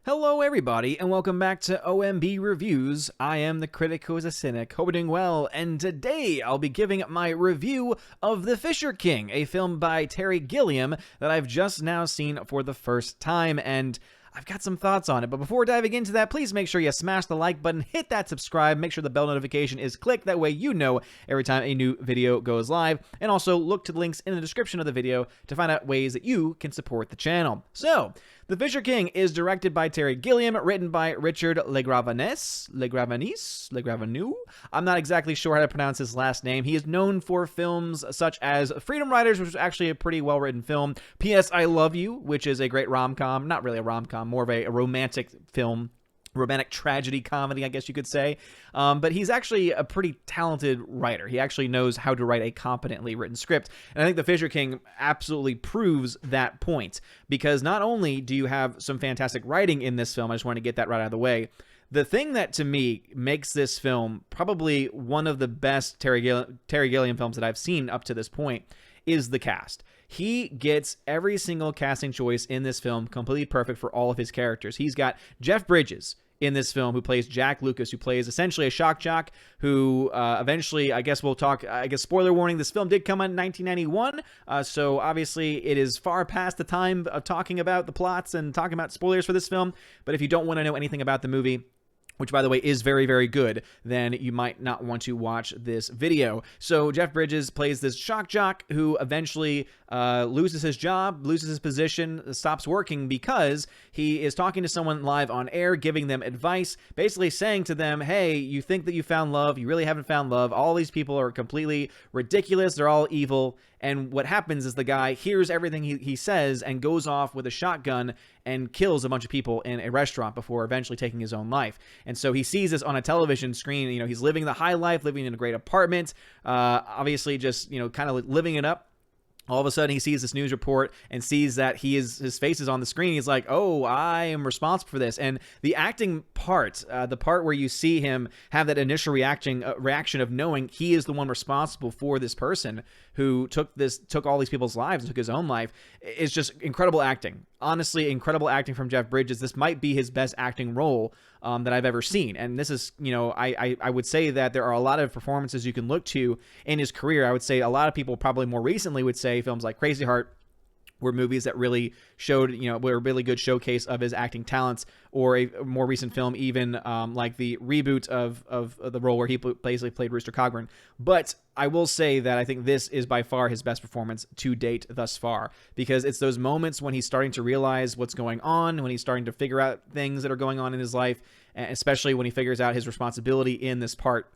Hello everybody, and welcome back to OMB Reviews. I am the critic who is a cynic. Hope you're doing well, and today I'll be giving my review of The Fisher King, a film by Terry Gilliam that I've just now seen for the first time, and I've got some thoughts on it. But before diving into that, please make sure you smash the like button, hit that subscribe, make sure the bell notification is clicked. That way you know every time a new video goes live. And also look to the links in the description of the video to find out ways that you can support the channel. So, The Fisher King is directed by Terry Gilliam, written by Richard LeGravenese. I'm not exactly sure how to pronounce his last name. He is known for films such as Freedom Riders, which was actually a pretty well-written film. P.S. I Love You, which is a great rom-com. Not really a rom-com, more of a romantic film. Romantic tragedy comedy, I guess you could say. But he's actually a pretty talented writer. He actually knows how to write a competently written script. And I think The Fisher King absolutely proves that point. Because not only do you have some fantastic writing in this film, I just want to get that right out of the way. The thing that, to me, makes this film probably one of the best Terry Gilliam films that I've seen up to this point is the cast. He gets every single casting choice in this film completely perfect for all of his characters. He's got Jeff Bridges in this film, who plays Jack Lucas, who plays essentially a shock jock, who eventually, I guess we'll talk, spoiler warning, this film did come out in 1991, so obviously it is far past the time of talking about the plots and talking about spoilers for this film, but if you don't want to know anything about the movie, which, by the way, is very, very good, then you might not want to watch this video. So Jeff Bridges plays this shock jock who eventually loses his job, loses his position, stops working because he is talking to someone live on air, giving them advice, basically saying to them, hey, you think that you found love, you really haven't found love, all these people are completely ridiculous, they're all evil. And what happens is the guy hears everything he says and goes off with a shotgun and kills a bunch of people in a restaurant before eventually taking his own life. And so he sees this on a television screen. You know, he's living the high life, living in a great apartment, obviously just, you know, kind of living it up. All of a sudden, he sees this news report and sees that his face is on the screen. He's like, oh, I am responsible for this. And the acting part, the part where you see him have that initial reaction of knowing he is the one responsible for this person who took all these people's lives and took his own life, is just incredible acting. Honestly, incredible acting from Jeff Bridges. This might be his best acting role that I've ever seen. And this is, you know, I would say that there are a lot of performances you can look to in his career. I would say a lot of people probably more recently would say films like Crazy Heart were movies that really showed, you know, were a really good showcase of his acting talents, or a more recent film even like the reboot of the role where he basically played Rooster Cogburn. But I will say that I think this is by far his best performance to date thus far, because it's those moments when he's starting to realize what's going on, when he's starting to figure out things that are going on in his life, especially when he figures out his responsibility in this part,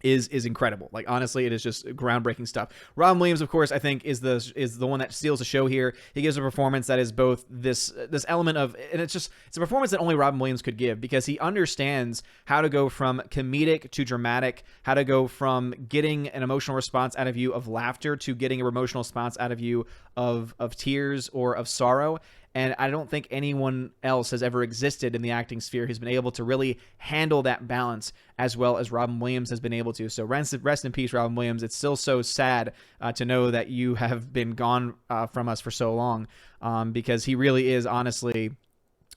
is incredible. Like, honestly, it is just groundbreaking stuff. Robin Williams, of course, I think is the one that steals the show here. He gives a performance that is both this element of, and it's a performance that only Robin Williams could give, because he understands how to go from comedic to dramatic, how to go from getting an emotional response out of you of laughter to getting an emotional response out of you of tears or of sorrow. And I don't think anyone else has ever existed in the acting sphere who's been able to really handle that balance as well as Robin Williams has been able to. So rest in peace, Robin Williams. It's still so sad to know that you have been gone from us for so long, because he really is honestly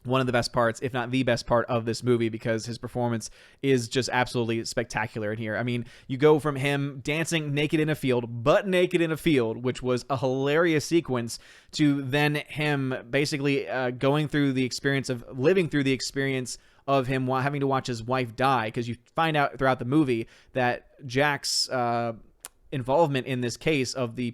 one of the best parts, if not the best part of this movie, because his performance is just absolutely spectacular in here. I mean, you go from him dancing naked in a field, butt naked in a field, which was a hilarious sequence, to then him basically going through the experience of living through the experience of him having to watch his wife die, because you find out throughout the movie that Jack's involvement in this case of the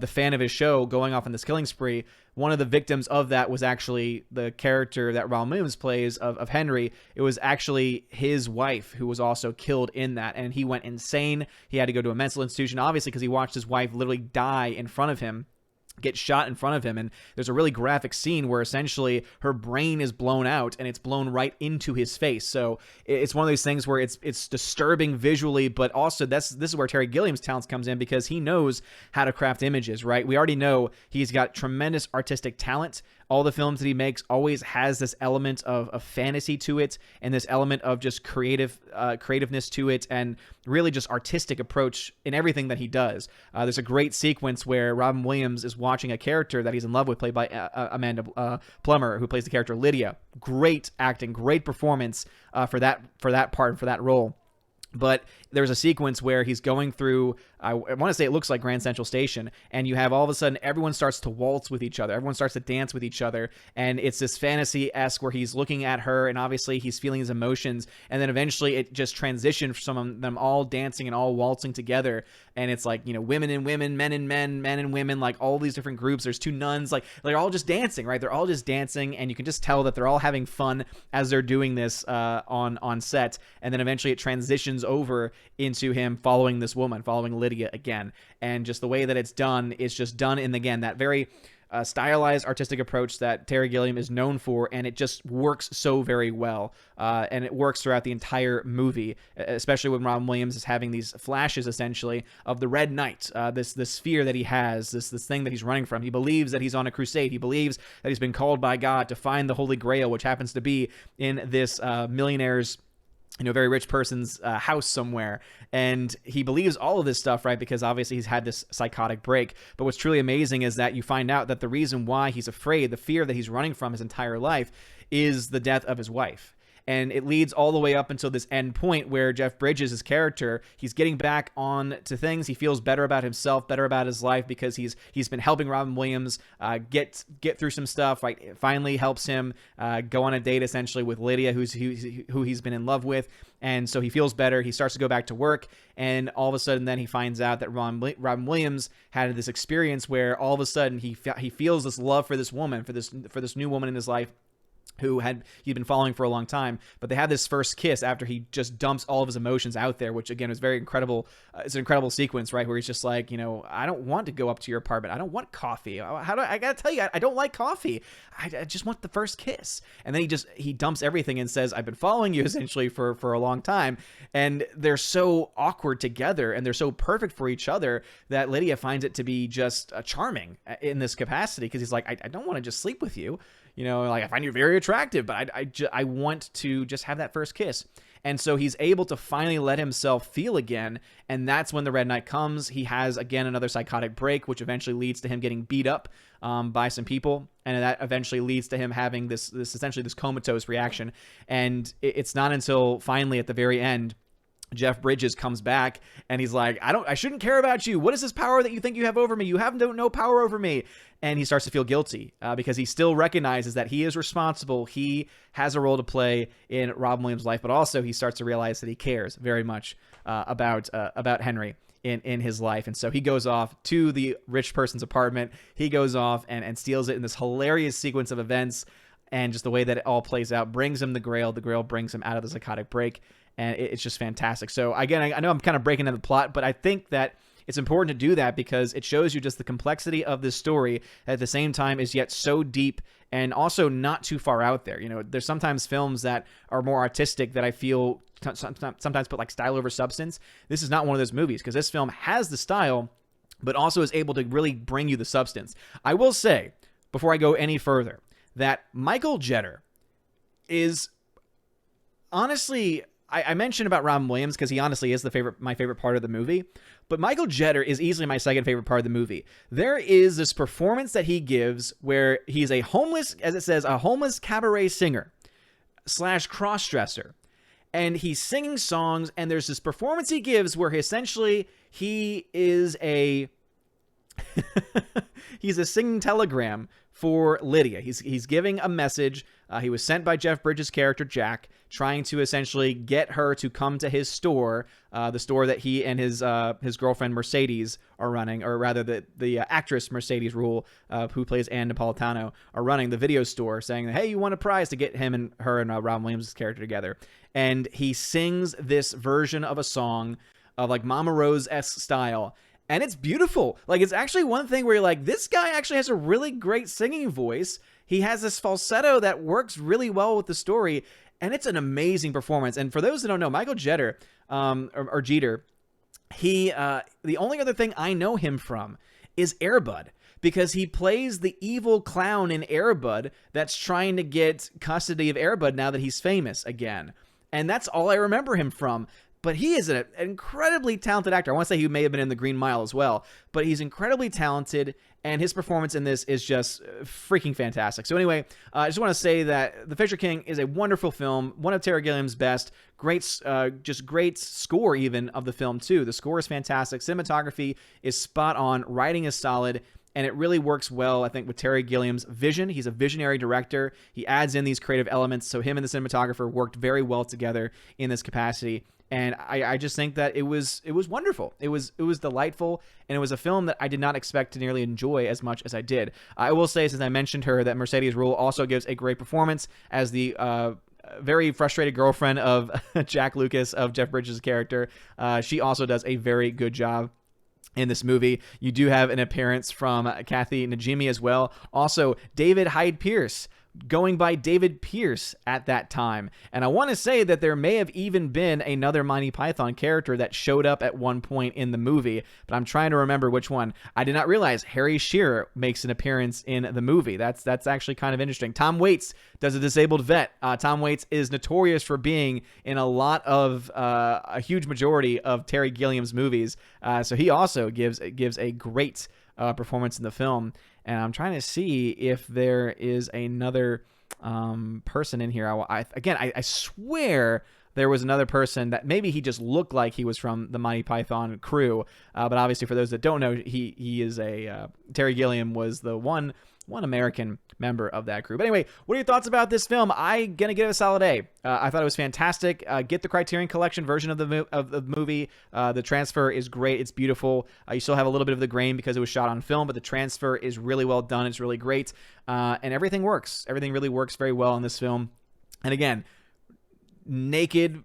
fan of his show going off on this killing spree, one of the victims of that was actually the character that Robin Williams plays of Henry. It was actually his wife who was also killed in that, and he went insane. He had to go to a mental institution, obviously, because he watched his wife literally die in front of him, get shot in front of him. And there's a really graphic scene where essentially her brain is blown out and it's blown right into his face. So it's one of those things where it's disturbing visually, but also this is where Terry Gilliam's talents comes in, because he knows how to craft images, right? We already know he's got tremendous artistic talent. all the films that he makes always has this element of fantasy to it, and this element of just creativeness to it, and really just artistic approach in everything that he does. There's a great sequence where Robin Williams is watching a character that he's in love with, played by Amanda Plummer, who plays the character Lydia. Great acting, great performance for that part, for that role. But there's a sequence where he's going through, I want to say it looks like Grand Central Station, and you have all of a sudden everyone starts to waltz with each other. Everyone starts to dance with each other, and it's this fantasy-esque where he's looking at her, and obviously he's feeling his emotions, and then eventually it just transitions from some of them all dancing and all waltzing together, and it's like, you know, women and women, men and men, men and women, like all these different groups. There's two nuns, like they're all just dancing, right? They're all just dancing, and you can just tell that they're all having fun as they're doing this on set, and then eventually it transitions over into him following this woman, following Lydia again. And just the way that it's done is just done in, again, that very stylized artistic approach that Terry Gilliam is known for, and it just works so very well. And it works throughout the entire movie, especially when Robin Williams is having these flashes, essentially, of the Red Knight, this fear that he has, this thing that he's running from. He believes that he's on a crusade. He believes that he's been called by God to find the Holy Grail, which happens to be in this millionaire's, you know, very rich person's house somewhere. And he believes all of this stuff, right? Because obviously he's had this psychotic break. But what's truly amazing is that you find out that the reason why he's afraid, the fear that he's running from his entire life, is the death of his wife. And it leads all the way up until this end point where Jeff Bridges' character, he's getting back on to things. He feels better about himself, better about his life, because he's been helping Robin Williams get through some stuff. Right, it finally helps him go on a date essentially with Lydia, who he's been in love with, and so he feels better. He starts to go back to work, and all of a sudden, then he finds out that Robin Williams had this experience where all of a sudden he feels this love for this woman, for this new woman in his life, who he'd been following for a long time. But they have this first kiss after he just dumps all of his emotions out there, which again is very incredible. It's an incredible sequence, right, where he's just like, you know, I don't want to go up to your apartment. I don't want coffee. I gotta tell you, I don't like coffee. I just want the first kiss. And then he dumps everything and says, I've been following you essentially for a long time. And they're so awkward together, and they're so perfect for each other, that Lydia finds it to be just charming in this capacity, because he's like, I don't want to just sleep with you. You know, like, I find you very attractive, but I want to just have that first kiss. And so he's able to finally let himself feel again, and that's when the Red Knight comes. He has, again, another psychotic break, which eventually leads to him getting beat up by some people, and that eventually leads to him having this essentially this comatose reaction. And it's not until finally at the very end, Jeff Bridges comes back and he's like, I shouldn't care about you. What is this power that you think you have over me? You have no power over me. And he starts to feel guilty because he still recognizes that he is responsible. He has a role to play in Robin Williams' life, but also he starts to realize that he cares very much about Henry in his life. And so he goes off to the rich person's apartment. He goes off and steals it in this hilarious sequence of events. And just the way that it all plays out brings him the Grail. The Grail brings him out of the psychotic break. And it's just fantastic. So again, I know I'm kind of breaking down the plot, but I think that it's important to do that because it shows you just the complexity of this story at the same time is yet so deep and also not too far out there. You know, there's sometimes films that are more artistic that I feel sometimes put like style over substance. This is not one of those movies because this film has the style, but also is able to really bring you the substance. I will say, before I go any further, that Michael Jeter is honestly... I mentioned about Robin Williams because he honestly is my favorite part of the movie, but Michael Jeter is easily my second favorite part of the movie. There is this performance that he gives where he's a homeless, as it says, a homeless cabaret singer / crossdresser, and he's singing songs, and there's this performance he gives where he is a he's a singing telegram for Lydia. He's giving a message. He was sent by Jeff Bridges' character, Jack, trying to essentially get her to come to his store, the store that he and his girlfriend Mercedes are running, or rather the actress Mercedes Rule, who plays Ann Napolitano, are running the video store, saying, hey, you want a prize to get him and her and Robin Williams' character together. And he sings this version of a song of like Mama Rose-esque style. And it's beautiful. Like, it's actually one thing where you're like, this guy actually has a really great singing voice. He has this falsetto that works really well with the story. And it's an amazing performance. And for those that don't know, Michael Jeter, or Jeter, the only other thing I know him from is Air Bud, because he plays the evil clown in Air Bud that's trying to get custody of Air Bud now that he's famous again. And that's all I remember him from. But he is an incredibly talented actor. I want to say he may have been in The Green Mile as well, but he's incredibly talented, and his performance in this is just freaking fantastic. So anyway, I just want to say that The Fisher King is a wonderful film, one of Terry Gilliam's best. Just great score even of the film too. The score is fantastic. Cinematography is spot on. Writing is solid. And it really works well, I think, with Terry Gilliam's vision. He's a visionary director. He adds in these creative elements. So him and the cinematographer worked very well together in this capacity. And I just think that it was wonderful. It was delightful, and it was a film that I did not expect to nearly enjoy as much as I did. I will say, since I mentioned her, that Mercedes Ruehl also gives a great performance as the very frustrated girlfriend of Jack Lucas, of Jeff Bridges' character. She also does a very good job in this movie. You do have an appearance from Kathy Najimy as well. Also, David Hyde Pierce, going by David Pierce at that time. And I want to say that there may have even been another Monty Python character that showed up at one point in the movie, but I'm trying to remember which one. I did not realize Harry Shearer makes an appearance in the movie. That's actually kind of interesting. Tom Waits does a disabled vet. Tom Waits is notorious for being in a lot of, a huge majority of Terry Gilliam's movies. So he also gives a great performance in the film. And I'm trying to see if there is another person in here. I swear there was another person that maybe he just looked like he was from the Monty Python crew. But obviously, for those that don't know, he is Terry Gilliam was the one American member of that crew. But anyway, what are your thoughts about this film? I'm going to give it a solid A. I thought it was fantastic. Get the Criterion Collection version of the movie. The transfer is great. It's beautiful. You still have a little bit of the grain because it was shot on film, but the transfer is really well done. It's really great. And everything works. Everything really works very well in this film. And again, naked,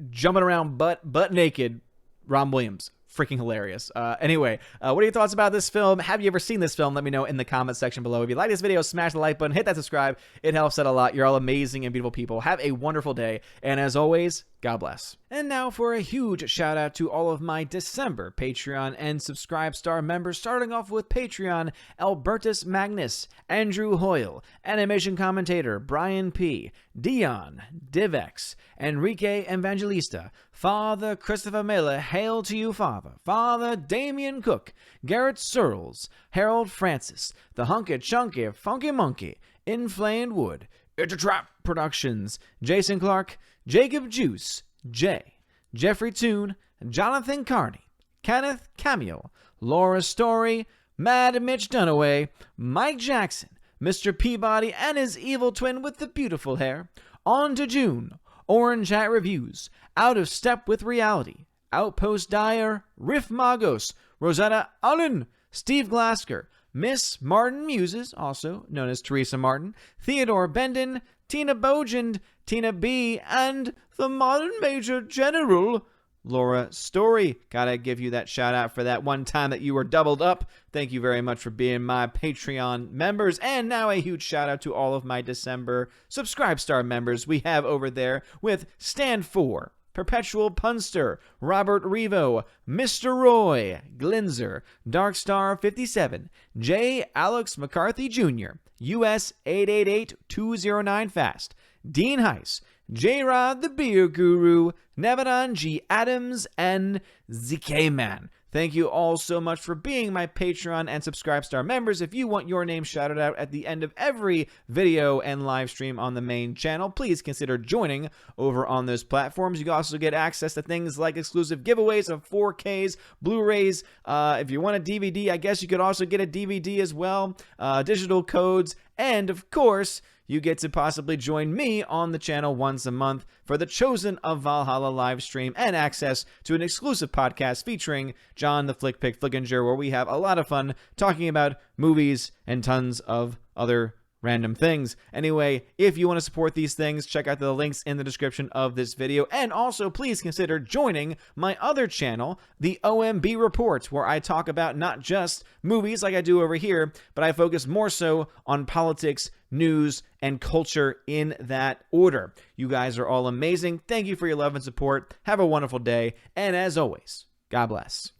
jumping around butt naked, Robin Williams. Freaking hilarious. Anyway, what are your thoughts about this film? Have you ever seen this film? Let me know in the comment section below. If you like this video, smash the like button, hit that subscribe. It helps out a lot. You're all amazing and beautiful people. Have a wonderful day. And as always, God bless. And now for a huge shout out to all of my December Patreon and Subscribe Star members, starting off with Patreon, Albertus Magnus, Andrew Hoyle, Animation Commentator, Brian P., Dion, Divex, Enrique Evangelista, Father Christopher Miller, hail to you, Father, Father Damian Cook, Garrett Searles, Harold Francis, The Hunky Chunky Funky Monkey, Inflamed Wood, It's a Trap Productions, Jason Clark, Jacob Juice, Jay, Jeffrey Toone, Jonathan Carney, Kenneth Camille, Laura Story, Mad Mitch Dunaway, Mike Jackson, Mr. Peabody and his evil twin with the beautiful hair, On to June, Orange Hat Reviews, Out of Step with Reality, Outpost Dyer, Riff Magos, Rosetta Allen, Steve Glasker, Miss Martin Muses, also known as Teresa Martin, Theodore Bendon, Tina Bogend, Tina B, and the Modern Major General, Laura Story. Gotta give you that shout out for that one time that you were doubled up. Thank you very much for being my Patreon members. And now a huge shout out to all of my December Subscribe Star members we have over there with Stand For, Perpetual Punster, Robert Revo, Mr. Roy, Glinzer, Darkstar 57, J. Alex McCarthy Jr., US 888209 Fast, Dean Heiss, J-Rod the Beer Guru, Nevadan G. Adams, and ZK Man. Thank you all so much for being my Patreon and Subscribe Star members. If you want your name shouted out at the end of every video and live stream on the main channel, please consider joining over on those platforms. You can also get access to things like exclusive giveaways of 4Ks, Blu-rays. If you want a DVD, I guess you could also get a DVD as well, digital codes, and of course, you get to possibly join me on the channel once a month for the Chosen of Valhalla live stream and access to an exclusive podcast featuring John the Flick Pick Flickinger, where we have a lot of fun talking about movies and tons of other random things. Anyway, if you want to support these things, check out the links in the description of this video. And also, please consider joining my other channel, the OMB Report, where I talk about not just movies like I do over here, but I focus more so on politics, news, and culture in that order. You guys are all amazing. Thank you for your love and support. Have a wonderful day. And as always, God bless.